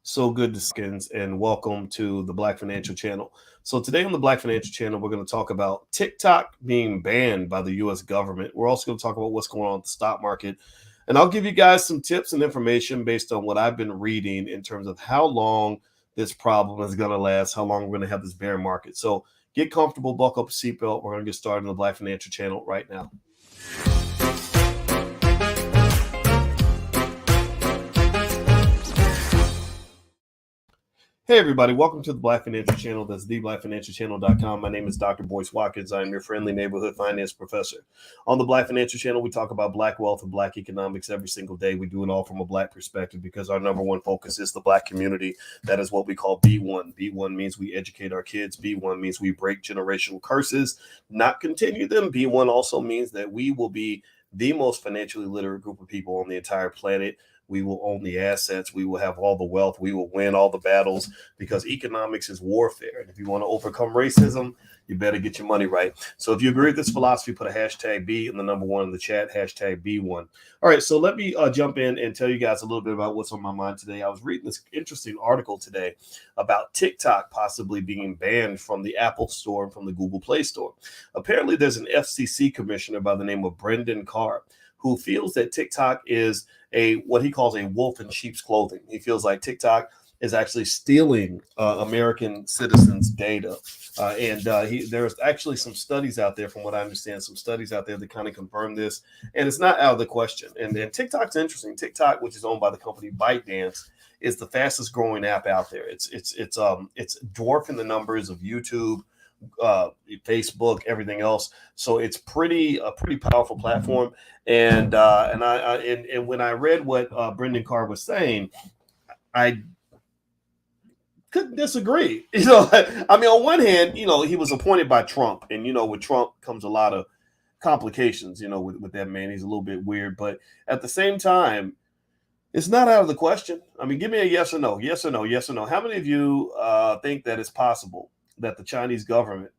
So good to skins and welcome to the Black Financial Channel. So today on the Black Financial Channel, we're going to talk about TikTok being banned by the US government. We're also going to talk about what's going on with the stock market. And I'll give you guys some tips and information based on what I've been reading in terms of how long this problem is going to last, how long we're going to have this bear market. So get comfortable, buckle up a seatbelt. We're going to get started on the Black Financial Channel right now. Hey, everybody. Welcome to the Black Financial Channel. That's theblackfinancialchannel.com. My name is Dr. Boyce Watkins. I'm your friendly neighborhood finance professor. On the Black Financial Channel, we talk about Black wealth and Black economics every single day. We do it all from a Black perspective because our number one focus is the Black community. That is what we call B1. B1 means we educate our kids. B1 means we break generational curses, not continue them. B1 also means that we will be the most financially literate group of people on the entire planet. We will own the assets. We will have all the wealth. We will win all the battles because economics is warfare. And if you want to overcome racism, you better get your money right. So if you agree with this philosophy, put a hashtag B and the number one in the chat, hashtag B1. All right, so let me jump in and tell you guys a little bit about what's on my mind today. I was reading this interesting article today about TikTok possibly being banned from the Apple Store and from the Google Play Store. Apparently, there's an FCC commissioner by the name of Brendan Carr who feels that TikTok is what he calls a wolf in sheep's clothing. He feels like TikTok is actually stealing American citizens' data. There's actually some studies out there, from what I understand, some studies out there that kind of confirm this. And it's not out of the question. And TikTok's interesting. TikTok, which is owned by the company ByteDance, is the fastest growing app out there. It's dwarfing the numbers of YouTube, Facebook, everything else. So it's a pretty powerful platform. And when I read what Brendan Carr was saying, I couldn't disagree. I mean, on one hand, he was appointed by Trump, and with Trump comes a lot of complications. With that man, he's a little bit weird, but at the same time, it's not out of the question. I mean, give me a yes or no, yes or no, yes or no. How many of you think that it's possible that the Chinese government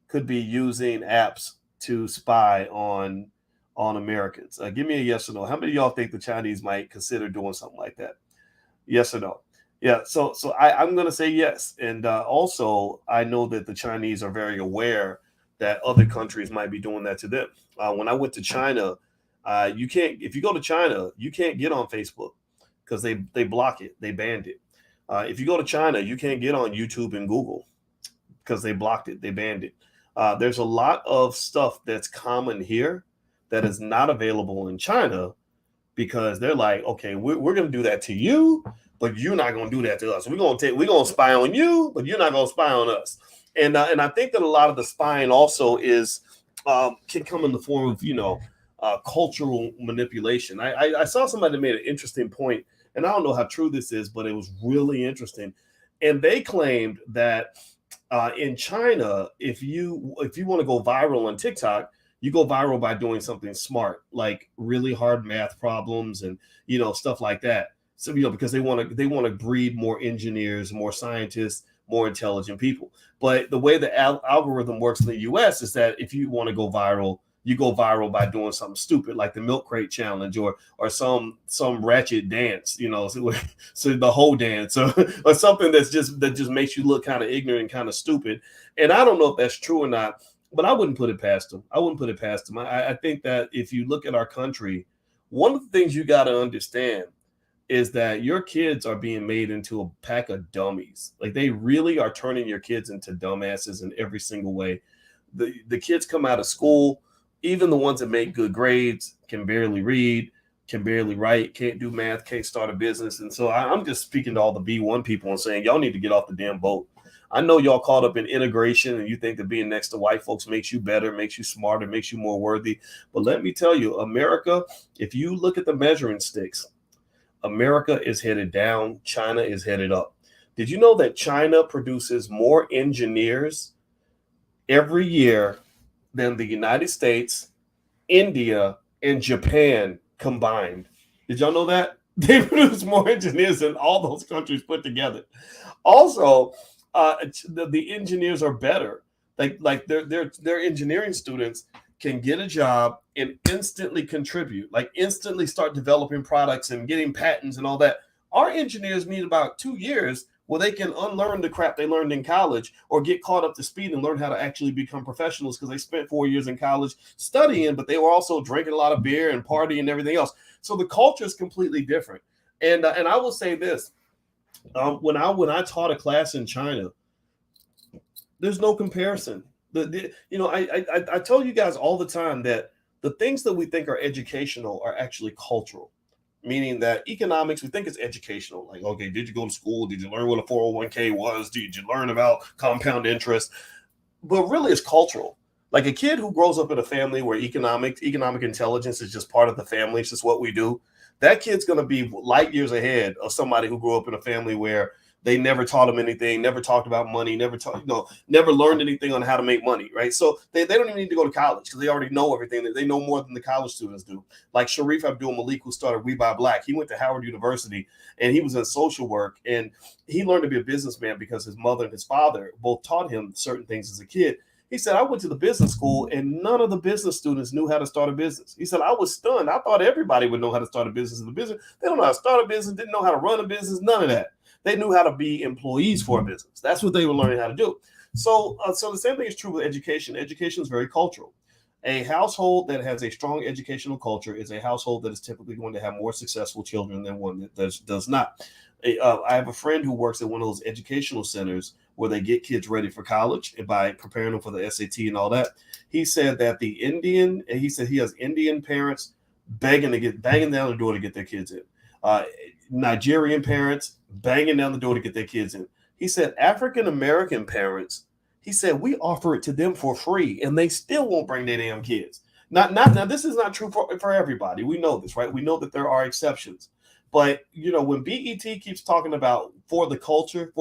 could be using apps to spy on Americans? Give me a yes or no. How many of y'all think the Chinese might consider doing something like that? Yes or no? Yeah, so I'm going to say yes. And also, I know that the Chinese are very aware that other countries might be doing that to them. When I went to China, if you go to China, you can't get on Facebook because they block it. They banned it. If you go to China, you can't get on YouTube and Google because they blocked it. They banned it. There's a lot of stuff that's common here that is not available in China because they're like, okay, we're going to do that to you, but you're not going to do that to us. We're going to spy on you, but you're not going to spy on us. And I think that a lot of the spying also can come in the form of cultural manipulation. I saw somebody that made an interesting point, and I don't know how true this is, but it was really interesting. And they claimed that in China, if you want to go viral on TikTok, you go viral by doing something smart, like really hard math problems and stuff like that. So because they want to breed more engineers, more scientists, more intelligent people. But the way the algorithm works in the U.S. is that if you want to go viral, you go viral by doing something stupid like the milk crate challenge or some ratchet dance, so the whole dance or something that just makes you look kind of ignorant and kind of stupid. And I don't know if that's true or not, but I wouldn't put it past them. I think that if you look at our country, one of the things you got to understand is that your kids are being made into a pack of dummies. Like, they really are turning your kids into dumbasses in every single way. The kids come out of school, even the ones that make good grades, can barely read, can barely write, can't do math, can't start a business. And so I'm just speaking to all the B1 people and saying, y'all need to get off the damn boat. I know y'all caught up in integration and you think that being next to white folks makes you better, makes you smarter, makes you more worthy. But let me tell you, America, if you look at the measuring sticks, America is headed down. China is headed up. Did you know that China produces more engineers every year than the United States, India, and Japan combined? Did y'all know that? They produce more engineers than all those countries put together. Also, the engineers are better. Like their engineering students can get a job and instantly contribute, like instantly start developing products and getting patents and all that Our engineers need about 2 years where they can unlearn the crap they learned in college or get caught up to speed and learn how to actually become professionals because they spent 4 years in college studying, but they were also drinking a lot of beer and partying and everything else. So the culture is completely different. And I will say this: when I taught a class in China, there's no comparison. I tell you guys all the time that the things that we think are educational are actually cultural, meaning that economics, we think it's educational. Like, okay, did you go to school? Did you learn what a 401k was? Did you learn about compound interest? But really, it's cultural. Like a kid who grows up in a family where economic intelligence is just part of the family, it's just what we do. That kid's going to be light years ahead of somebody who grew up in a family where they never taught him anything, never talked about money, never learned anything on how to make money, right? So they don't even need to go to college because they already know everything. They know more than the college students do. Like Sharif Abdul Malik, who started We Buy Black, he went to Howard University and he was in social work, and he learned to be a businessman because his mother and his father both taught him certain things as a kid. He said, I went to the business school and none of the business students knew how to start a business. He said, I was stunned. I thought everybody would know how to start a business. They don't know how to start a business, didn't know how to run a business, none of that. They knew how to be employees for a business. That's what they were learning how to do. So the same thing is true with education. Education is very cultural. A household that has a strong educational culture is a household that is typically going to have more successful children than one that does not. I have a friend who works at one of those educational centers where they get kids ready for college and by preparing them for the SAT and all that. He said that he said he has Indian parents banging down the door to get their kids in. Nigerian parents banging down the door to get their kids in. He said African American parents, he said we offer it to them for free and they still won't bring their damn kids. Now this is not true for everybody. We know this, right? We know that there are exceptions. But when BET keeps talking about for the culture,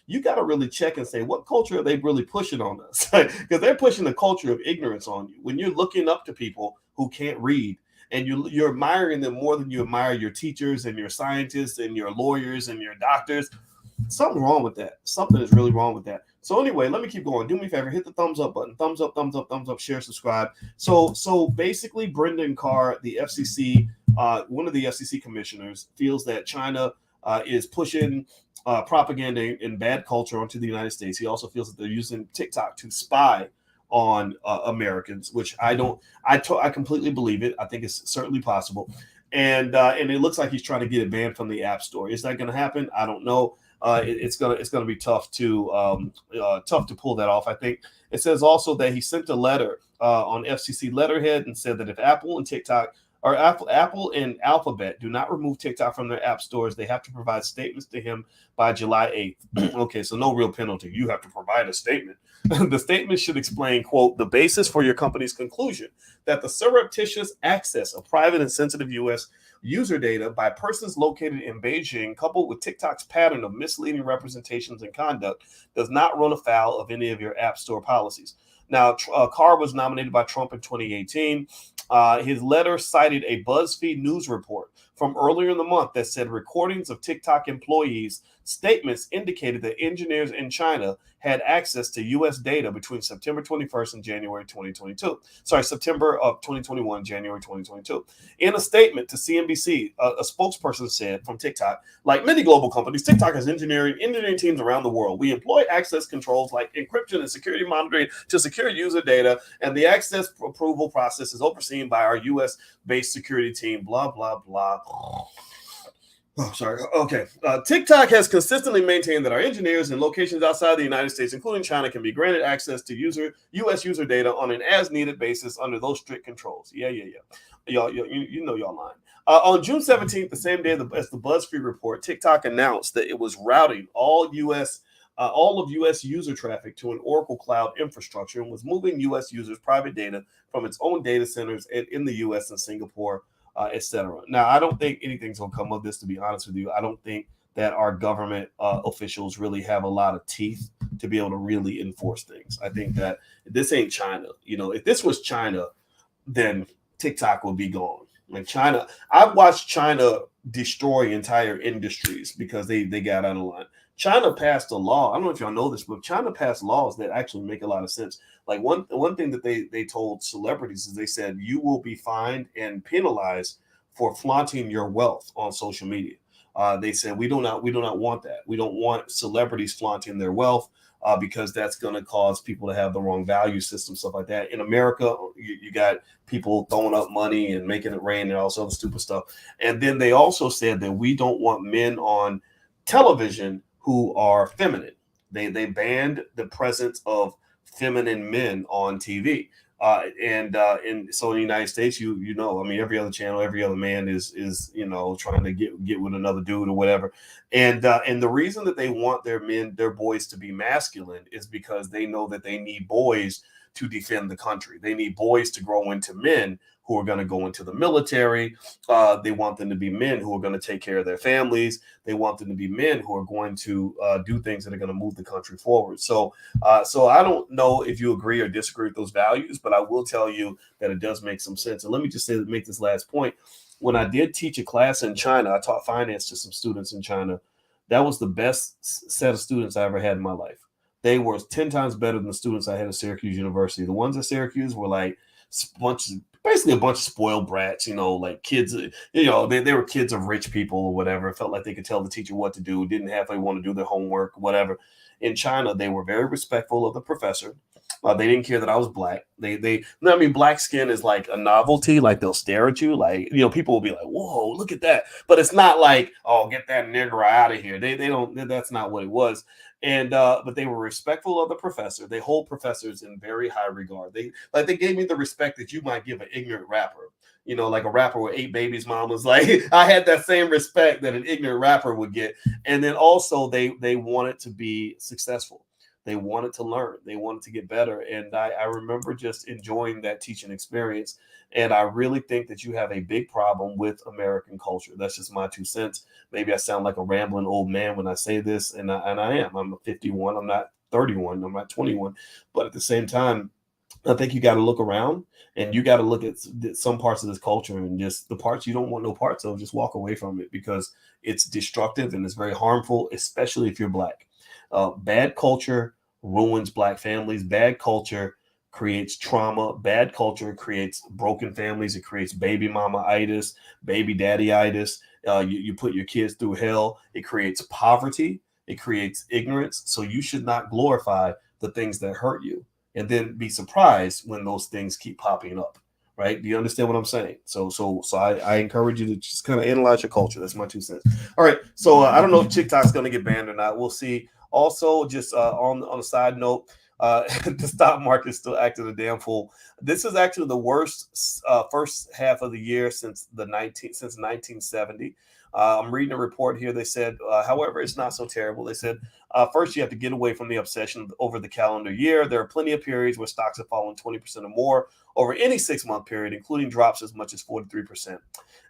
you got to really check and say, what culture are they really pushing on us? Because they're pushing the culture of ignorance on you. When you're looking up to people who can't read, and you're admiring them more than you admire your teachers and your scientists and your lawyers and your doctors, something's wrong with that. Something is really wrong with that. So anyway, let me keep going. Do me a favor, hit the thumbs up button. Thumbs up, thumbs up, thumbs up, share, subscribe. So basically, Brendan Carr, the FCC, one of the FCC commissioners, feels that China is pushing propaganda and bad culture onto the United States. He also feels that they're using TikTok to spy on Americans, which I completely believe it. I think it's certainly possible, and it looks like he's trying to get it banned from the App Store. Is that going to happen? I don't know. It's gonna be tough to pull that off. I think it says also that he sent a letter on FCC letterhead and said that if Apple and TikTok or Apple and Alphabet do not remove TikTok from their app stores, they have to provide statements to him by July 8th. Okay, so no real penalty. You have to provide a statement. The statement should explain, quote, the basis for your company's conclusion that the surreptitious access of private and sensitive U.S. user data by persons located in Beijing, coupled with TikTok's pattern of misleading representations and conduct, does not run afoul of any of your app store policies. Now, Carr was nominated by Trump in 2018. His letter cited a BuzzFeed news report from earlier in the month that said recordings of TikTok employees' statements indicated that engineers in China had access to U.S. data between September 21st and January 2022. September of 2021, January 2022. In a statement to CNBC, a spokesperson said from TikTok, like many global companies, TikTok has engineering teams around the world. We employ access controls like encryption and security monitoring to secure user data, and the access approval process is overseen by our U.S.-based security team, blah, blah, blah. Oh, sorry. Okay. TikTok has consistently maintained that our engineers in locations outside the United States, including China, can be granted access to U.S. user data on an as-needed basis under those strict controls. Yeah. Y'all lying. On June 17th, the same day as the BuzzFeed report, TikTok announced that it was routing all of U.S. user traffic to an Oracle Cloud infrastructure and was moving U.S. users' private data from its own data centers in the U.S. and Singapore, etc. Now, I don't think anything's going to come of this, to be honest with you. I don't think that our government officials really have a lot of teeth to be able to really enforce things. I think that this ain't China. If this was China, then TikTok would be gone. Like China, I've watched China destroy entire industries because they got out of line. China passed a law. I don't know if y'all know this, but China passed laws that actually make a lot of sense. Like one thing that they told celebrities is they said you will be fined and penalized for flaunting your wealth on social media. They said we do not want that. We don't want celebrities flaunting their wealth because that's going to cause people to have the wrong value system, stuff like that. In America, you got people throwing up money and making it rain and all sorts of stupid stuff. And then they also said that we don't want men on television who are feminine. They banned the presence of feminine men on TV. And so in the United States, you know, I mean, every other channel, every other man is trying to get with another dude or whatever. And the reason that they want their boys to be masculine is because they know that they need boys to defend the country. They need boys to grow into men who are going to go into the military. They want them to be men who are going to take care of their families. They want them to be men who are going to do things that are going to move the country forward. So I don't know if you agree or disagree with those values, but I will tell you that it does make some sense. And let me just make this last point. When I did teach a class in China, I taught finance to some students in China. That was the best set of students I ever had in my life. They were 10 times better than the students I had at Syracuse University. The ones at Syracuse were like basically a bunch of spoiled brats, like kids, they were kids of rich people or whatever. It felt like they could tell the teacher what to do, didn't halfway want to do their homework, whatever. In China, they were very respectful of the professor. They didn't care that I was black. Black skin is like a novelty. Like they'll stare at you. Like, people will be like, whoa, look at that. But it's not like, oh, get that nigger out of here. They don't, that's not what it was. And, but they were respectful of the professor. They hold professors in very high regard. They gave me the respect that you might give an ignorant rapper. Like a rapper with 8 babies, mom was like, I had that same respect that an ignorant rapper would get. And then also they wanted to be successful. They wanted to learn. They wanted to get better. And I remember just enjoying that teaching experience. And I really think that you have a big problem with American culture. That's just my 2 cents. Maybe I sound like a rambling old man when I say this, and I am. I'm 51. I'm not 31. I'm not 21. But at the same time, I think you got to look around and you got to look at some parts of this culture, and just the parts you don't want no parts of, just walk away from it, because it's destructive and it's very harmful, especially if you're black. Bad culture ruins black families. Bad culture creates trauma. Bad culture creates broken families. It creates baby mama-itis, baby daddy-itis. You put your kids through hell. It creates poverty. It creates ignorance. So you should not glorify the things that hurt you and then be surprised when those things keep popping up. Right? Do you understand what I'm saying? So I encourage you to just kind of analyze your culture. That's my 2 cents. All right. So I don't know if TikTok's going to get banned or not. We'll see. Also, just on a side note, the stock market is still acting a damn fool. This is actually the worst first half of the year since 1970. I'm reading a report here. They said, however, it's not so terrible. They said, first, you have to get away from the obsession over the calendar year. There are plenty of periods where stocks have fallen 20% or more over any 6-month period, including drops as much as 43%.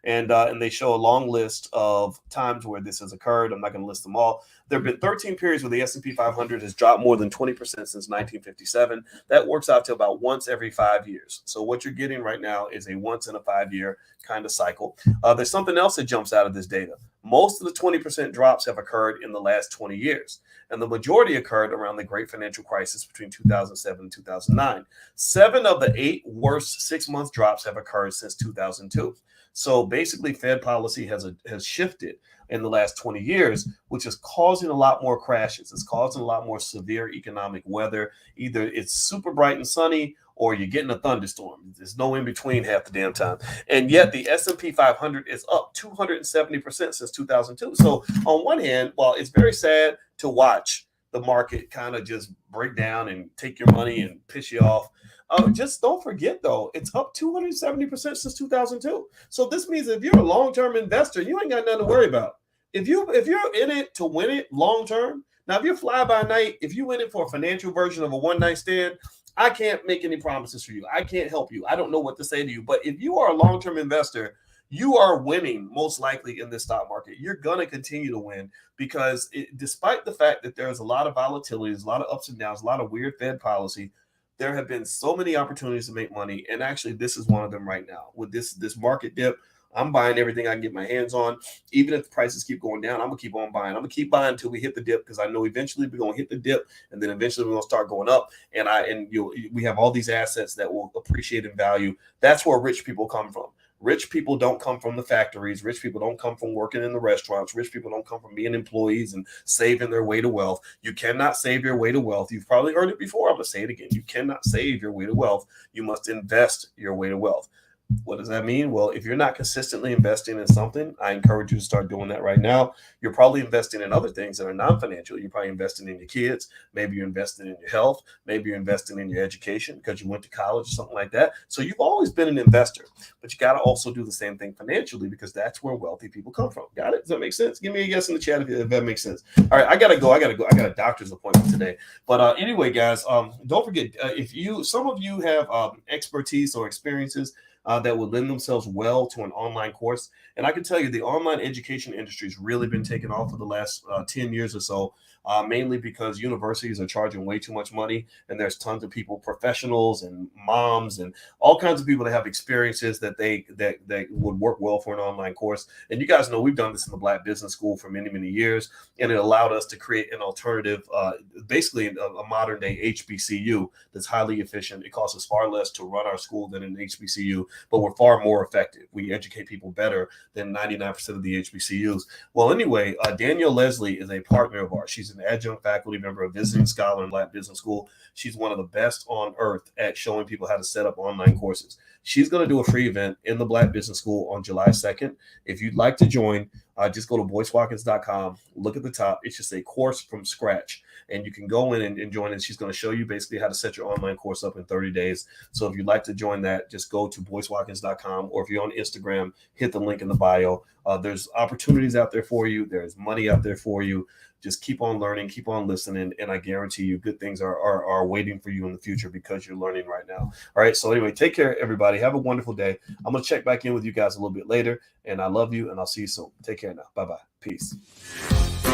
And they show a long list of times where this has occurred. I'm not going to list them all. There have been 13 periods where the S&P 500 has dropped more than 20% since 1957. That works out to about once every 5 years. So what you're getting right now is a once in a 5-year kind of cycle. There's something else that jumps out of this data. Most of the 20% drops have occurred in the last 20 years, and the majority occurred around the Great Financial Crisis between 2007 and 2009. 7 of the 8 worst 6-month drops have occurred since 2002. So basically, Fed policy has shifted in the last 20 years, which is causing a lot more crashes. It's causing a lot more severe economic weather. Either it's super bright and sunny, or you're getting a thunderstorm. There's no in between half the damn time. And yet the S&P 500 is up 270% since 2002. So on one hand, while it's very sad to watch the market kind of just break down and take your money and piss you off, just don't forget, though, it's up 270% since 2002. So this means if you're a long-term investor, you ain't got nothing to worry about. If you're in it to win it long-term, now if you're fly-by-night, if you in it for a financial version of a one-night stand, I can't make any promises for you. I can't help you. I don't know what to say to you. But if you are a long-term investor, you are winning most likely in this stock market. You're going to continue to win because despite the fact that there's a lot of volatility, there's a lot of ups and downs, a lot of weird Fed policy, there have been so many opportunities to make money. And actually, this is one of them right now. With this market dip, I'm buying everything I can get my hands on. Even if the prices keep going down, I'm going to keep on buying. I'm going to keep buying until we hit the dip, because I know eventually we're going to hit the dip, and then eventually we're going to start going up. We have all these assets that will appreciate in value. That's where rich people come from. Rich people don't come from the factories. Rich people don't come from working in the restaurants. Rich people don't come from being employees and saving their way to wealth. You cannot save your way to wealth. You've probably heard it before. I'm going to say it again. You cannot save your way to wealth. You must invest your way to wealth. What does that mean? Well, if you're not consistently investing in something, I encourage you to start doing that right now. You're probably investing in other things that are non-financial. You're probably investing in your kids. Maybe you're investing in your health. Maybe you're investing in your education because you went to college or something like that. So you've always been an investor, but you got to also do the same thing financially because that's where wealthy people come from. Got it? Does that make sense? Give me a yes in the chat if that makes sense. All right, I gotta go. I got a doctor's appointment today. But anyway, guys, don't forget if some of you have expertise or experiences that would lend themselves well to an online course. And I can tell you the online education industry has really been taking off for the last 10 years or so, mainly because universities are charging way too much money. And there's tons of people, professionals and moms and all kinds of people that have experiences that that would work well for an online course. And you guys know we've done this in the Black Business School for many, many years. And it allowed us to create an alternative, basically a modern day HBCU that's highly efficient. It costs us far less to run our school than an HBCU, but we're far more effective. We educate people better than 99% of the HBCUs. Well, anyway, Danielle Leslie is a partner of ours. She's an adjunct faculty member, a visiting scholar in Black Business School. She's one of the best on earth at showing people how to set up online courses. She's going to do a free event in the Black Business School on July 2nd. If you'd like to join, just go to boycewatkins.com. Look at the top. It's just a course from scratch. And you can go in and join, and she's going to show you basically how to set your online course up in 30 days. So if you'd like to join that, just go to boycewatkins.com, or if you're on Instagram, hit the link in the bio. There's opportunities out there for you. There's money out there for you. Just keep on learning, keep on listening, and I guarantee you good things are waiting for you in the future because you're learning right now. All right, so anyway, take care, everybody. Have a wonderful day. I'm going to check back in with you guys a little bit later, and I love you, and I'll see you soon. Take care now. Bye-bye. Peace.